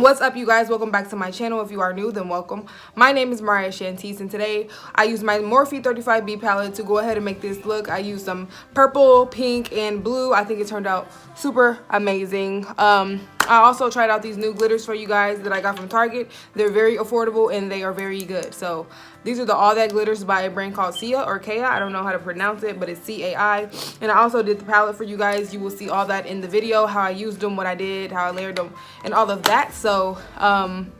What's up, you guys? Welcome back to my channel. If you are new, then welcome. My name is RiahsChoice, and today I used my Morphe 35B palette to go ahead and make this look. I used some purple, pink, and blue. I think it turned out super amazing. I also tried out these new glitters for you guys that I got from Target. They're very affordable and they are very good. So these are the All That Glitters by a brand called CAI or CAI. I don't know how to pronounce it, but it's CAI. And I also did the palette for you guys. You will see all that in the video, how I used them, what I did, how I layered them, and all of that. So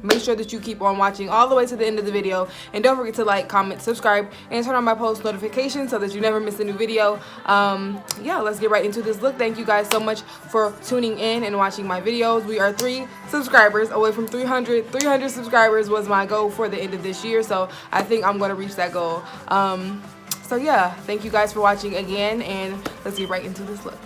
make sure that you keep on watching all the way to the end of the video. And don't forget to like, comment, subscribe, and turn on my post notifications so that you never miss a new video. Yeah, let's get right into this look. Thank you guys so much for tuning in and watching my videos. We are 3 subscribers away from 300. 300 subscribers was my goal for the end of this year, so I think I'm going to reach that goal. So yeah, thank you guys for watching again, and let's get right into this look.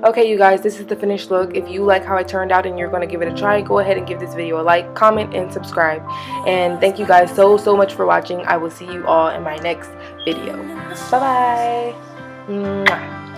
Okay, you guys, this is the finished look. If you like how it turned out and you're going to give it a try, go ahead and give this video a like, comment, and subscribe. And thank you guys so much for watching. I will see you all in my next video. Bye bye. Mwah.